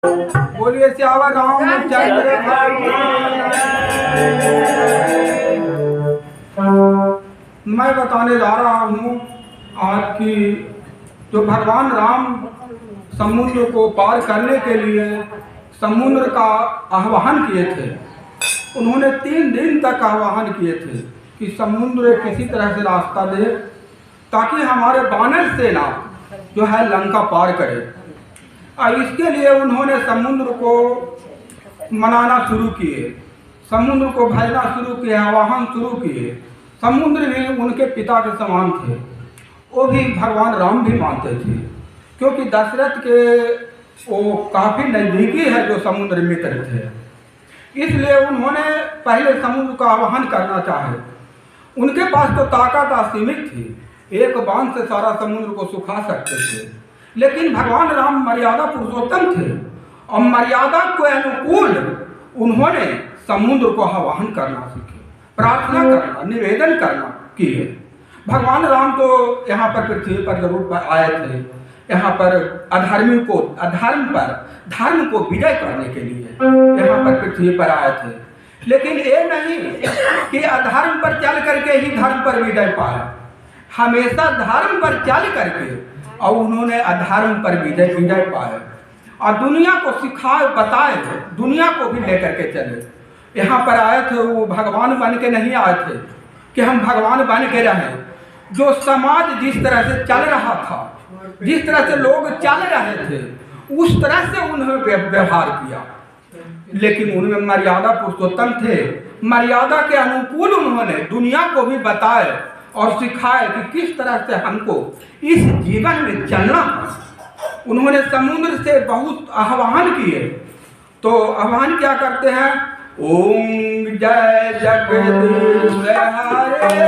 बोलिए सियावर रामचंद्र मैं बताने जा रहा हूँ आज की जो भगवान राम समुद्र को पार करने के लिए समुद्र का आह्वान किए थे। उन्होंने 3 दिन तक आह्वान किए थे कि समुद्र किसी तरह से रास्ता दे ताकि हमारे वानर सेना जो है लंका पार करे। और इसके लिए उन्होंने समुद्र को मनाना शुरू किए, समुद्र को भेजना शुरू किए, आह्वान शुरू किए। समुद्र भी उनके पिता के समान थे, वो भी भगवान राम भी मानते थे, क्योंकि दशरथ के वो काफ़ी नज़दीकी है जो समुद्र मित्र थे। इसलिए उन्होंने पहले समुद्र का आह्वान करना चाहे। उनके पास तो ताकत असीमित थी, एक बांध से सारा समुद्र को सुखा सकते थे, लेकिन भगवान राम मर्यादा पुरुषोत्तम थे और मर्यादा के अनुकूल उन्होंने समुद्र को आह्वान करना सीखे, प्रार्थना करना, निवेदन करना किए। भगवान राम तो यहाँ पर पृथ्वी पर जरूर आए थे, यहाँ पर अधर्मी को अधर्म पर धर्म को विजय करने के लिए यहाँ पर पृथ्वी पर आए थे। लेकिन ये नहीं कि अधर्म पर चल करके ही धर्म पर विजय पाए, हमेशा धर्म पर चल करके और उन्होंने अधर्म पर विजय पाए और दुनिया को सिखाए बताए, दुनिया को भी लेकर के चले। यहाँ पर आए थे वो भगवान बन के नहीं आए थे कि हम भगवान बन के रहें। जो समाज जिस तरह से चल रहा था, जिस तरह से लोग चल रहे थे, उस तरह से उन्होंने व्यवहार किया। लेकिन उनमें मर्यादा पुरुषोत्तम थे, मर्यादा के अनुकूल उन्होंने दुनिया को भी बताए और सिखाए कि किस तरह से हमको इस जीवन में चलना है। उन्होंने समुद्र से बहुत आह्वान किए। तो आह्वान क्या करते हैं? ओम जय जगदीश हरे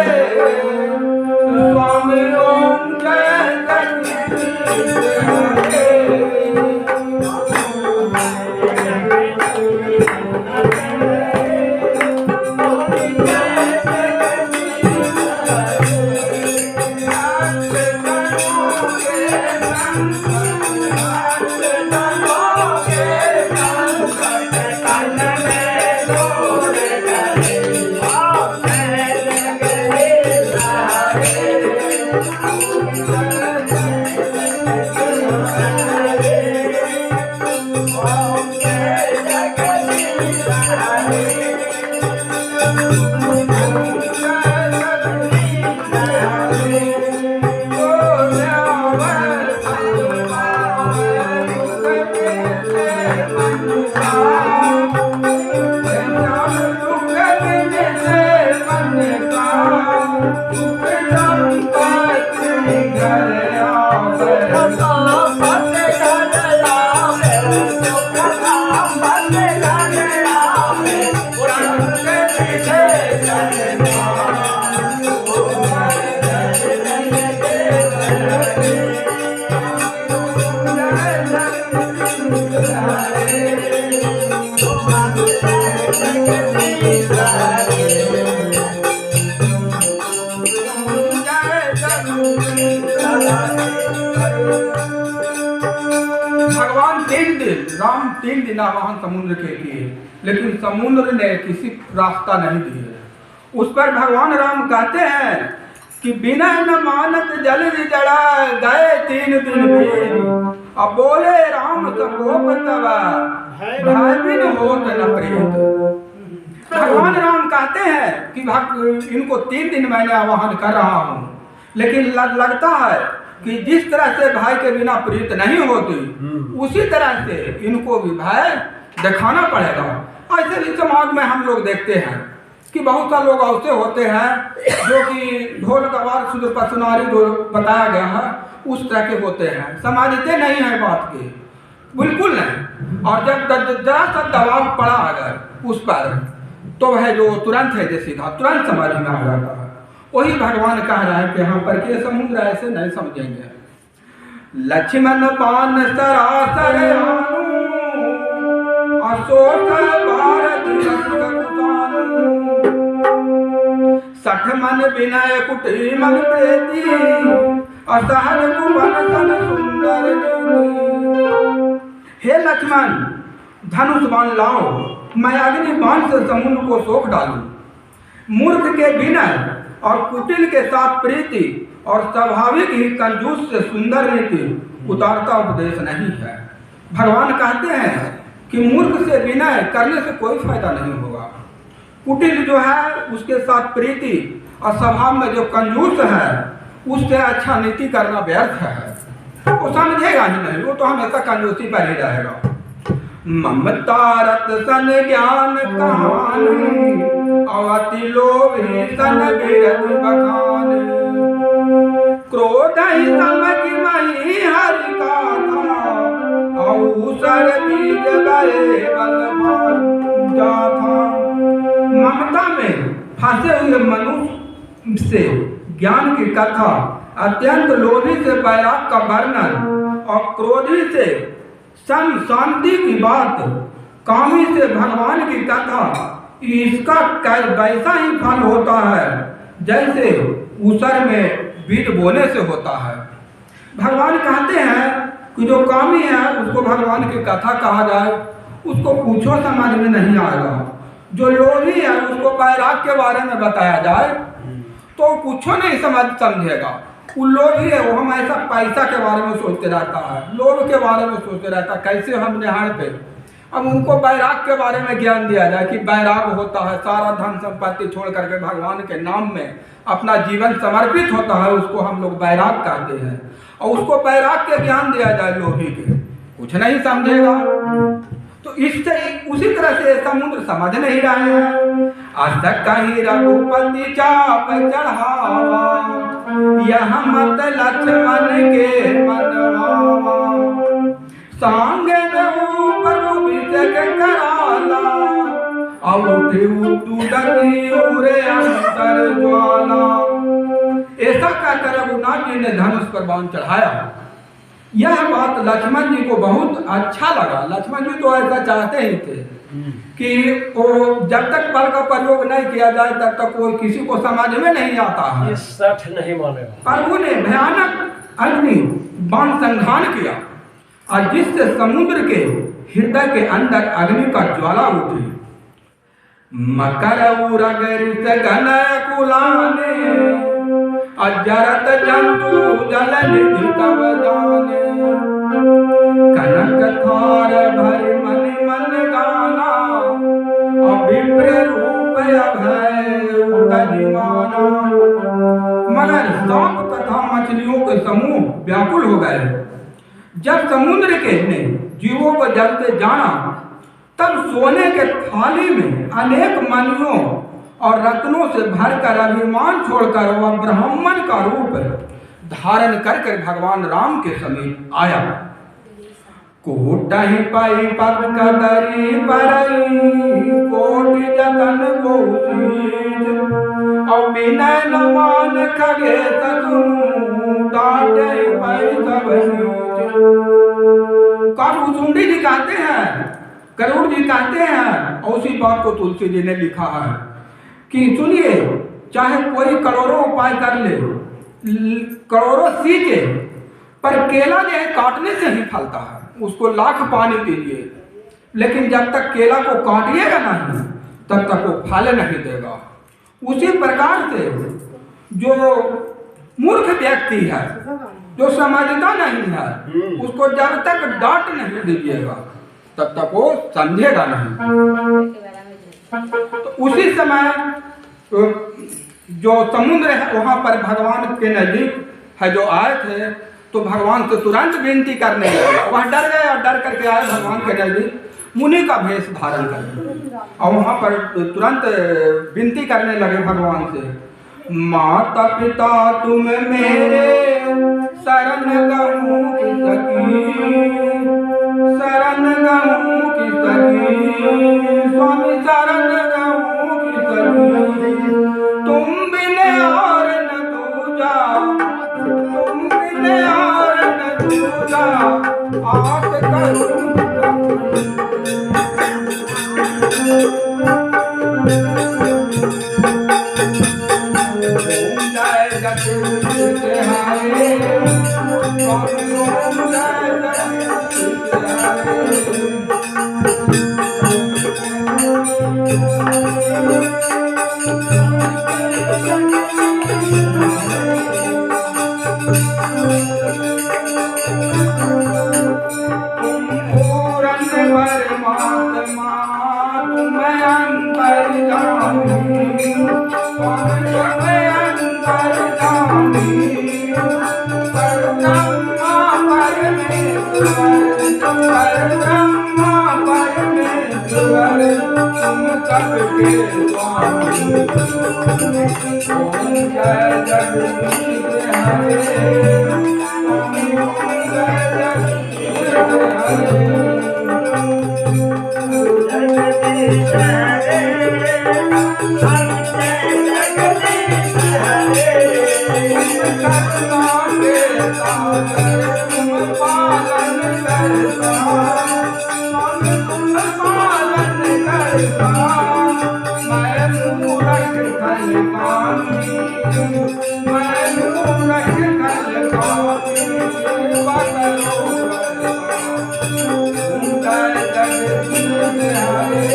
स्वामी, ओम जय जगदीश हरे। भगवान 3 दिन राम 3 दिन आह्वान समुद्र के किए, लेकिन समुद्र ने किसी रास्ता नहीं दिया। उस पर भगवान राम कहते हैं कि बिना न मानत जल जड़ा गए 3 दिन भी, अब बोले राम सकोप तब भय बिन होत न प्रीत। भगवान राम कहते हैं कि इनको 3 दिन मैंने आह्वान कर रहा हूँ, लेकिन लगता है कि जिस तरह से भाई के बिना प्रीत नहीं होती, उसी तरह से इनको भी भय दिखाना पड़ेगा। ऐसे भी समाज में हम लोग देखते हैं कि बहुत सारे लोग ऐसे होते हैं जो कि ढोल गवार शुद्र पसुनारी जो बताया गया है उस तरह के होते हैं, समझते नहीं है बात की, बिल्कुल नहीं। और जब जरा सा दबाव पड़ा अगर उस पर, तो वह जो तुरंत है जैसे तुरंत समझ में आ जाता है। वही भगवान कह रहा है कि यहाँ पर के समुद्र ऐसे नहीं समझेंगे। लक्ष्मण पान सरासर अशोक भारत सठ मन विनय कुटी मन प्रीति असहन कुवन सन सुंदर हे लक्ष्मण, धनुष बाण लाओ, मैं अग्नि बाण से समुद्र को सोख डालूं। मूर्ख के विनय और कुटिल के साथ प्रीति और स्वाभाविक ही कंजूस से सुंदर नीति उतारता उपदेश नहीं है। भगवान कहते हैं कि मूर्ख से विनय करने से कोई फायदा नहीं होगा। कुटिल जो है उसके साथ प्रीति और स्वभाव में जो कंजूस है उससे अच्छा नीति करना व्यर्थ है। वो समझेगा ही नहीं, वो तो हमेशा कंजूसी पर ही रहेगा। ममता रत सन ज्ञान कहानी, अवति लोभी सन बिरध बखान। क्रोध ही समझ मही हरि का था, अवसर बीज गए बल जाथा। ममता में फंसे हुए मनुष्य से ज्ञान की कथा, अत्यंत लोभी से बैराग का वर्णन और क्रोधी से सम शांति की बात, कामी से भगवान की कथा, इसका वैसा ही फल होता है जैसे ऊसर में बीज बोने से होता है। भगवान कहते हैं कि जो कामी है उसको भगवान की कथा कहा जाए, उसको पूछो समझ में नहीं आएगा। जो लोभी है उसको बैराग के बारे में बताया जाए तो कुछो नहीं समझेगा। वो लोभी है, वो हमेशा पैसा के बारे में सोचते रहता है, लोभ के बारे में सोचते रहता है, कैसे हम निहार पे। अब उनको बैराग के बारे में ज्ञान दिया जाए कि बैराग होता है, सारा धन संपत्ति छोड़ करके भगवान के नाम में अपना जीवन समर्पित होता है, उसको हम लोग बैराग कहते हैं। और उसको बैराग के ज्ञान दिया जाए लोभी के, कुछ नहीं समझेगा। तो इससे उसी तरह से समुद्र समझ नहीं रहे हैं। अस कहीं रघुपति चाप चढ़ावा, यह मत लक्ष्मण के मनवावा। सांग कराला, और अंतर ज्वाला। ऐसा कहकर रघुनाथ जी ने धनुष पर बाण चढ़ाया। यह बात लक्ष्मण जी को बहुत अच्छा लगा। लक्ष्मण जी तो ऐसा चाहते ही थे कि वो जब तक बल का प्रयोग नहीं किया जाए तब तक कोई किसी को समझ में नहीं आता है, सच नहीं मानेगा। प्रभु ने भयानक अग्नि बाण संघान किया और जिससे समुद्र के हृदय के अंदर अग्नि का ज्वाला उठी। मकर उरगरित गनय कुलाने, अजरत जंतु जल निधि तब जाने। कनक थार भर मन मन गाना, अभिप्र रूप अभय उतरिमाना। मगर सांप तथा मछलियों के समूह व्याकुल हो गए। जब समुद्र के ने जीवों को जलते जाना तब सोने के थाली में अनेक मणियों और रत्नों से भरकर अभिमान छोड़कर वह ब्राह्मण का रूप धारण कर भगवान राम के समीप आया। कोटहि पाई पद कदरी परई, कोटि जतन बहुसीज। और विनय नमान खगे सतुनु, डांटे पाई सब नीच। काकुसुंडी जी कहते हैं, गरुड़ जी कहते हैं, और उसी बात को तुलसी जी ने लिखा है कि सुनिए, चाहे कोई करोड़ों उपाय कर ले, करोड़ों सींचे, पर केला जो है काटने से ही फलता है। उसको लाख पानी दीजिए, लेकिन जब तक केला को काटिएगा नहीं तब तक वो फल नहीं देगा। उसी प्रकार से जो मूर्ख व्यक्ति है, जो समझता नहीं है, उसको जब तक डांट नहीं दीजिएगा तब तक वो समझेगा नहीं। तो उसी समय जो समुद्र है वहां पर भगवान के नजदीक है जो आए थे, तो भगवान से तुरंत विनती करने लगे। वह डर गए और डर करके आए भगवान के नजदीक मुनि का भेष धारण करके, और वहां पर तुरंत विनती करने लगे भगवान से। माता पिता तुम मेरे शरण गहूँ की सखी, शरण गहूँ की सखी, स्वामी शरण गहूँ की सखी। तुम बिने और न दूजा, तुम बिने और न दूजा, आस करूँ जय परमात्मा तुम अंतर्यामी, तुम अंतर्यामी, परब्रह्मा परमेश्वर, परब्रह्मा परमेश्वर, तुम सबके स्वामी। ओम जय जगदीश हरे, ओम जय जगदीश हरे। जगदीश हरे, जगदीश हरे, करुणा के सागर तुम पालन करता, तुम पालन करता। मैं मूरख कलकामी, मैं मूरख कलकामी, सेवा करो जय जगदीश हरे,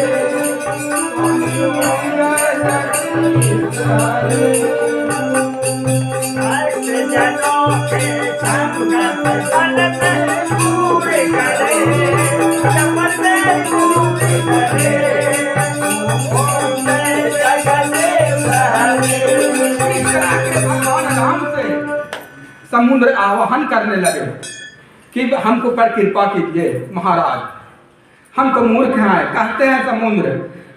जय जगदीश हरे। जनों के संगत संत पूरे करे, तपस्या पूरे करे। ओम जय जगदीश हरे। इस तरह के भगवान राम से समुद्र आवाहन करने लगे कि हमको पर कृपा कीजिए महाराज, हम तो मूर्ख हैं। कहते हैं समुद्र,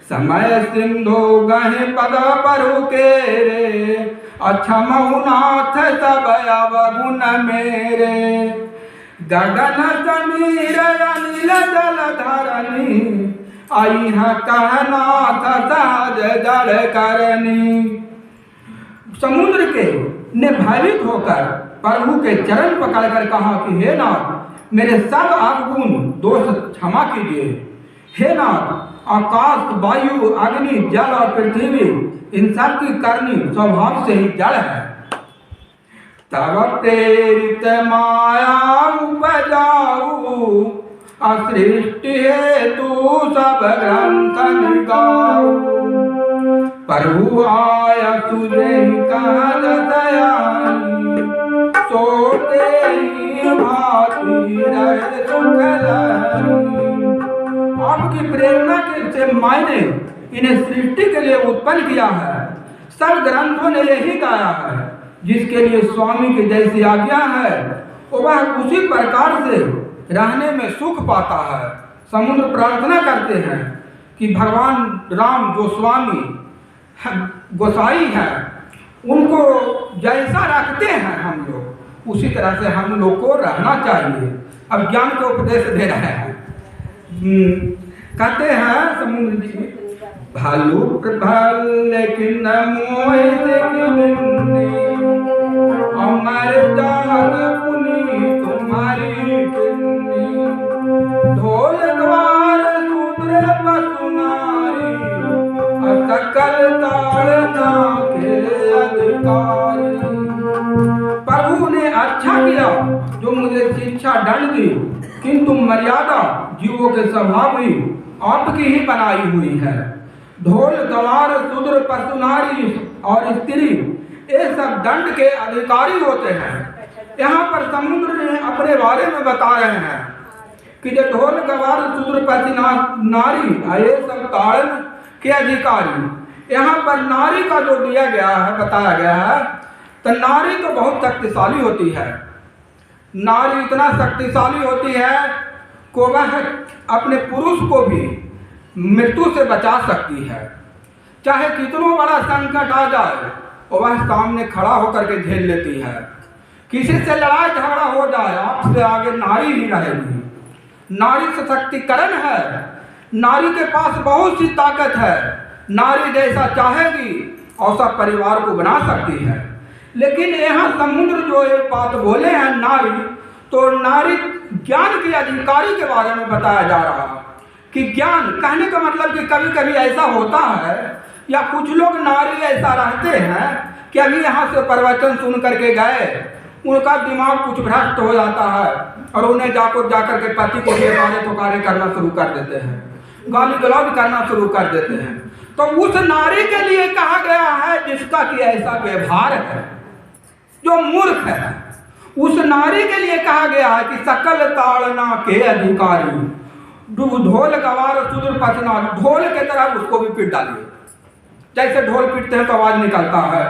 समय सिंधु गहे पद परु के रे, अच्छा महुनाथ सब अवगुण मेरे। गगन समीर अनिल जल धरनी, आई है कहनाथ सहज जल करनी। समुद्र के ने भयभीत होकर प्रभु के चरण पकड़कर कहा कि हे नाथ, मेरे सब अवगुण दोष क्षमा कीजिए। हे नाथ, आकाश वायु अग्नि जल और पृथ्वी इन सब की करनी स्वभाव से ही जड़ है। तब प्रेरित माया उपजाऊ, असृष्टि हेतु सब ग्रंथ गाऊ। प्रभु आय तुझे कह दयाई, सोते ही भाती रहे सुख लाई। आपकी प्रेरणा के से मायने इन्हें सृष्टि के लिए उत्पन्न किया है। सब ग्रंथों ने यही गाया है, जिसके लिए स्वामी की जैसी आज्ञा है वह उसी प्रकार से रहने में सुख पाता है। समुद्र प्रार्थना करते हैं कि भगवान राम जो स्वामी गोसाई है, उनको जैसा रखते हैं हम लोग, उसी तरह से हम लोग को रहना चाहिए। अब ज्ञान के उपदेश दे रहे हैं। कहते हैं समुद्र जी, भालू प्रभल लेकिन मोहि अमर जान पुनि तुम्हारी किन्नी। ढोल द्वार शूद्र पशु नारी, सकल ताड़ना के अधिकारी। प्रभु ने अच्छा किया जो मुझे शिक्षा दंड दी, किंतु मर्यादा जीवों के स्वभाव ही आपकी ही बनाई हुई है। ढोल गवार शूद्र पशु नारी और स्त्री ये सब दंड के अधिकारी होते हैं। यहाँ पर समुद्र ने अपने बारे में बता रहे हैं कि जो ढोल गवार शूद्र पशु नारी ये सब ताड़न के अधिकारी। यहाँ पर नारी का जो दिया गया है, बताया गया है, तो नारी तो बहुत शक्तिशाली होती है। नारी इतना शक्तिशाली होती है कि वह अपने पुरुष को भी मृत्यु से बचा सकती है। चाहे कितना बड़ा संकट आ जाए, वह सामने खड़ा होकर के झेल लेती है। किसी से लड़ाई झगड़ा हो जाए, आपसे आगे नारी ही रहेगी। नारी सशक्तिकरण है, नारी के पास बहुत सी ताकत है। नारी जैसा चाहेगी और सब परिवार को बना सकती है। लेकिन यहाँ समुद्र जो ये बात बोले हैं नारी, तो नारी ज्ञान के अधिकारी के बारे में बताया जा रहा है कि ज्ञान कहने का मतलब कि कभी कभी ऐसा होता है या कुछ लोग नारी ऐसा रहते हैं कि अभी यहाँ से प्रवचन सुन करके गए, उनका दिमाग कुछ भ्रष्ट हो जाता है और उन्हें जाकर के पति को बेकारे पुकारे करना शुरू कर देते हैं, गाली गलौज करना शुरू कर देते हैं। तो उस नारी के लिए कहा गया है जिसका कि ऐसा व्यवहार है, जो मूर्ख है, उस नारी के लिए कहा गया है कि सकल ताड़ना के अधिकारी, ढोल गवार सुदूर पचना, ढोल के तरह उसको भी पीट डालिए। जैसे ढोल पीटते हैं तो आवाज निकलता है,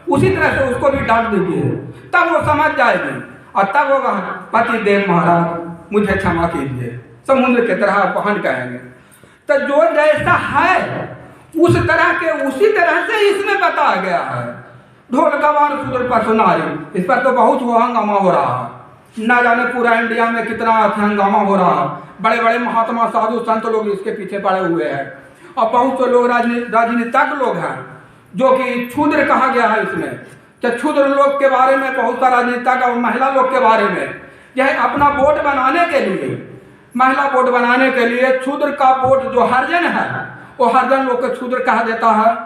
उसी तरह से उसको भी डांट दीजिए, तब वो समझ जाएगी। और तब वो पति देव महाराज मुझे क्षमा कीजिए, समुद्र की तरह पहन कहेंगे। तो जो जैसा है उस तरह के उसी तरह से इसमें बताया गया है। ढोल गवार सुदूर पचनारी, इस पर तो बहुत हंगामा हो रहा है, ना जाने पूरा इंडिया में कितना हंगामा हो रहा है। बड़े बड़े महात्मा साधु संत लोग इसके पीछे पड़े हुए हैं, और बहुत से लोग राजनीतिज्ञ लोग हैं जो कि क्षुद्र कहा गया है इसमें। तो क्षुद्र लोग के बारे में बहुत सारा राजनीतिज्ञ और महिला लोग के बारे में, यह अपना वोट बनाने के लिए, महिला वोट बनाने के लिए क्षुद्र का वोट जो हरिजन है वो हरिजन लोग को क्षुद्र कहा देता है,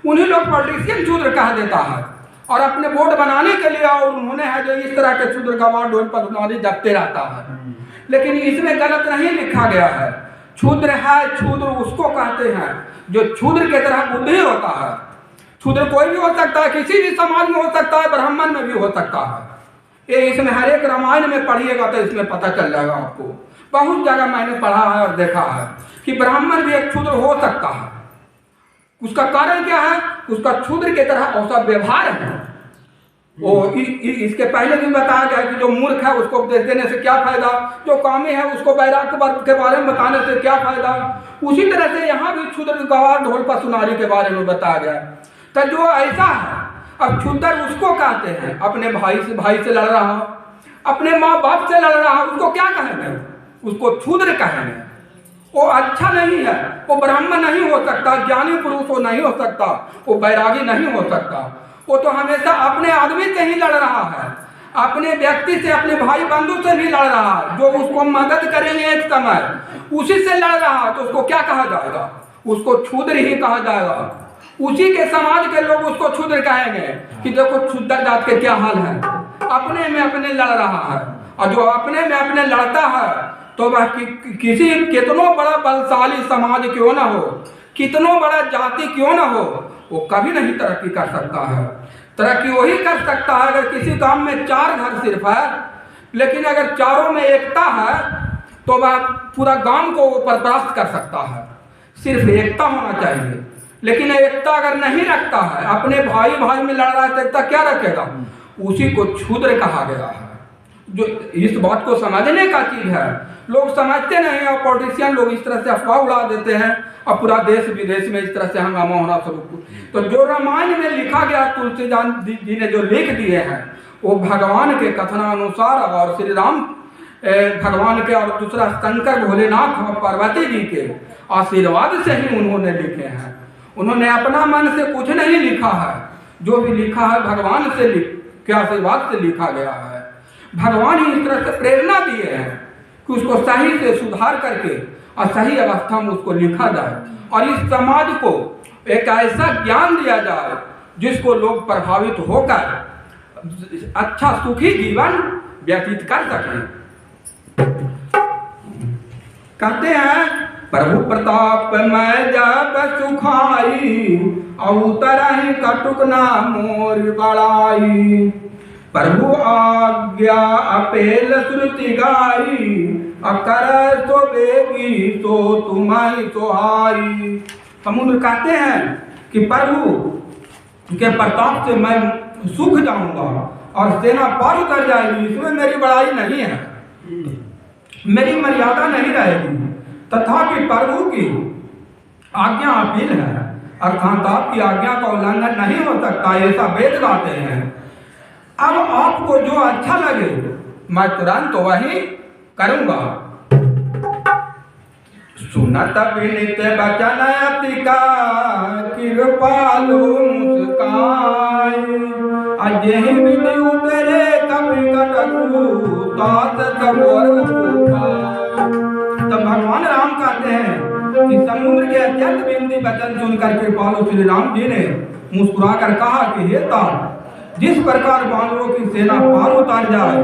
उन्हीं लोग पॉलिटिशियन क्षुद्र कहा देता है। और अपने वोट बनाने के लिए और उन्होंने है जो इस तरह के क्षुद्र गवार ढोल पचनारी जपते रहता है। लेकिन इसमें गलत नहीं लिखा गया है। क्षुद्र है, क्षुद्र उसको कहते हैं जो क्षुद्र के तरह बुद्धि होता है। क्षुद्र कोई भी हो सकता है, किसी भी समाज में हो सकता है, ब्राह्मण में भी हो सकता है। ये इसमें हर एक रामायण में पढ़िएगा तो इसमें पता चल जाएगा आपको। बहुत जगह मैंने पढ़ा है और देखा है कि ब्राह्मण भी एक क्षुद्र हो सकता है। उसका कारण क्या है? उसका क्षुद्र के तरह औसा व्यवहार है। वो इसके पहले भी बताया गया कि जो मूर्ख है उसको उपदेश देने से क्या फायदा, जो कामी है उसको वैराग्य वर्ग के बारे में बताने से क्या फायदा। उसी तरह से यहाँ भी क्षुद्र गवार ढोल पचनारी के बारे में बताया गया। तो जो ऐसा है, अब क्षुद्र उसको कहते हैं अपने भाई से लड़ रहा, अपने माँ बाप से लड़ रहा, उसको क्या कहेंगे? उसको क्षुद्र कहेंगे। वो अच्छा नहीं है, वो ब्राह्मण नहीं हो सकता, ज्ञानी पुरुष वो नहीं हो सकता, वो बैरागी नहीं हो सकता। वो तो हमेशा अपने आदमी से ही लड़ रहा है, अपने व्यक्ति से, अपने भाई बंधु से भी लड़ रहा है, जो उसको मदद करेंगे एक समय, उसी से लड़ रहा है। तो उसको क्या कहा जाएगा? उसको क्षुद्र ही कहा जाएगा। उसी के समाज के लोग उसको क्षुद्र कहेंगे कि देखो क्षुद्र जात के क्या हाल है, अपने में अपने लड़ रहा है। और जो अपने में अपने लड़ता है तो वह किसी कितनो बड़ा बलशाली समाज क्यों ना हो, कितनो बड़ा जाति क्यों ना हो, वो कभी नहीं तरक्की कर सकता है। तरक्की वही कर सकता है अगर किसी गांव में 4 घर सिर्फ है, लेकिन अगर चारों में एकता है तो वह पूरा गांव को ऊपर परास्त कर सकता है। सिर्फ एकता होना चाहिए। लेकिन एकता अगर नहीं रखता है, अपने भाई भाई में लड़ रहा है तो एकता क्या रखेगा? उसी को क्षुद्र कहा गया है। जो इस बात को समझने का चीज है, लोग समझते नहीं और पॉलिटिशियन लोग इस तरह से अफवाह उड़ा देते हैं और पूरा देश विदेश में इस तरह से हंगामा होना शुरू। तो जो रामायण में लिखा गया, तुलसीदास जी ने जो लिख दिए हैं, वो भगवान के कथनानुसार और श्री राम भगवान के और दूसरा शंकर भोलेनाथ और पार्वती जी के आशीर्वाद से ही उन्होंने लिखे हैं। उन्होंने अपना मन से कुछ नहीं लिखा है, जो भी लिखा है भगवान से के आशीर्वाद से लिखा गया है। भगवान ही इस तरह से प्रेरणा दिए हैं कि उसको सही से सुधार करके और सही अवस्था में उसको लिखा जाए और इस समाज को एक ऐसा ज्ञान दिया जाए जिसको लोग प्रभावित होकर अच्छा सुखी जीवन व्यतीत कर सकें। कहते हैं प्रभु प्रताप मैं जब सुखाई अवतरहि कटुक ना मोर बड़ाई। प्रभु आज्ञा अपेल श्रुति गाई अकर तो बेगी तो तुम्हारी सोहाई। समुद्र कहते हैं कि प्रभु के प्रताप से मैं सूख जाऊंगा और सेना पार उतर जाएगी, इसमें मेरी बड़ाई नहीं है, मेरी मर्यादा नहीं रहेगी। तथापि प्रभु की आज्ञा अपील है, अर्थात आपकी आज्ञा का उल्लंघन नहीं हो सकता, ऐसा वेद गाते हैं। अब आपको जो अच्छा लगे मैं तुरंत वही करूंगा। सुनत विनित बचन अतिका कृपालु मुस्काई अजेहि विधि उतरे कपि कटकु तात सबोर तब भगवान राम कहते हैं कि समुद्र के अत्यंत विनती वचन सुनकर कृपालु श्री राम जी ने मुस्कुराकर कहा कि हे तात, जिस प्रकार बानरों की सेना पार उतार जाए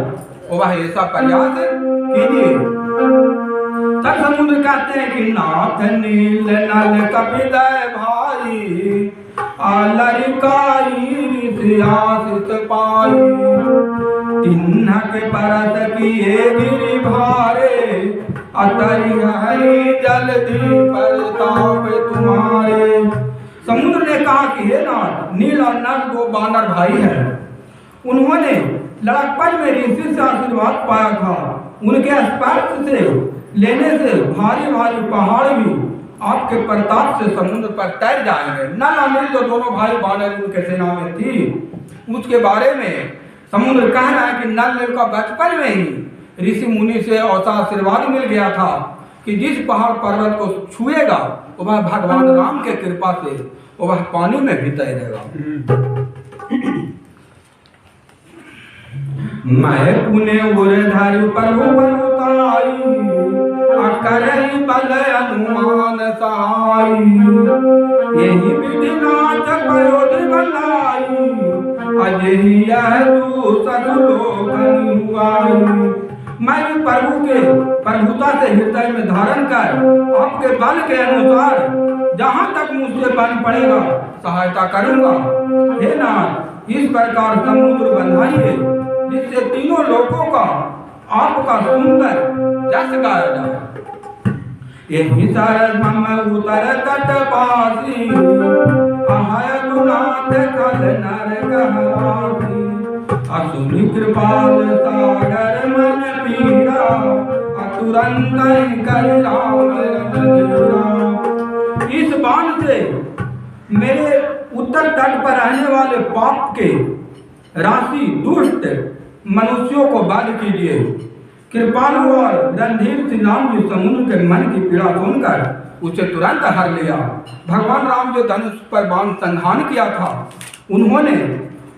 वह ऐसा प्रयास कीजिए। तब समुद्र कहते हैं कि नाथ नील नल कपिदय भाई लरिकाई ऋषियासित पाई तिन्हक परत किए गिरि भारे अतरी हरि जल्दी प्रताप तुम्हारे। समुद्र ने कहा कि हे नाथ, नील और नल दो बानर भाई हैं, उन्होंने लड़कपन में ऋषि से आशीर्वाद पाया था। उनके स्पर्श से लेने से भारी भारी पहाड़ भी आपके प्रताप से समुद्र पर तैर जाएंगे। नल और नील जो दोनों भाई बानर उनके सेना में थी, उसके बारे में समुद्र कह रहा है कि नल नील का बचपन में ही ऋषि मुनि से ऐसा आशीर्वाद मिल गया था कि जिस पहाड़ पर्वत को छुएगा वह भगवान राम के कृपा से वह पानी में भी तैरेगा। मैं पुण्य उर्धर प्रभु बलुताई, अकरई बल अनुमान सहाई, यही विधि नाथ पयोधि बनाई, अजहि यह तू सतलोकन हुआई। मैं प्रभु के प्रभुता से हृदय में धारण कर आपके बल के अनुसार जहाँ तक मुझसे बन पड़ेगा सहायता करूंगा। हे नाथ, इस प्रकार समुद्र बंधाइए जिससे तीनों लोगों का आपका सुंदर जस गाया जाए। यही सरस मम उतर तट पासी, अहय तुनाथ कल नर कहलासी, असुनि कृपाल सागर मन पीरा, अतुरंत कर राम रघुरा। इस बाण से मेरे उत्तर तट पर रहने वाले पाप के राशि दुष्ट मनुष्यों को बाध कीजिए। कृपालु और रणधीर श्री राम जी समुद्र के मन की पीड़ा सुनकर उसे तुरंत हर लिया। भगवान राम जो धनुष पर बाण संधान किया था, उन्होंने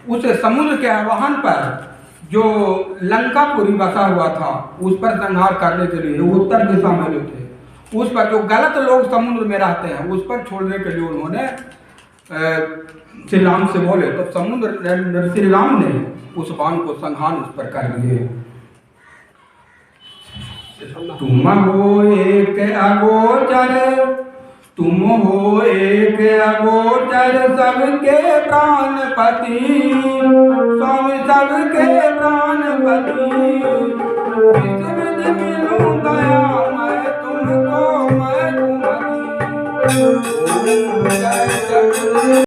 उसे समुद्र के आवाहन पर जो लंकापुरी बसा हुआ था उस पर संहार करने के लिए, उत्तर दिशा में जो थे उस पर, जो गलत लोग समुद्र में रहते हैं उस पर छोड़ने के लिए उन्होंने श्री राम से बोले, तो समुद्र श्री राम ने उस बाण को संहार उस पर कर दिए। तुम हो एक अगोचर, तुम हो एक अगोचर, सबके प्राणपति, स्वामी सबके प्राणपति, इस विधि मिलूं दया मैं तुमको, मैं तुम्हारी।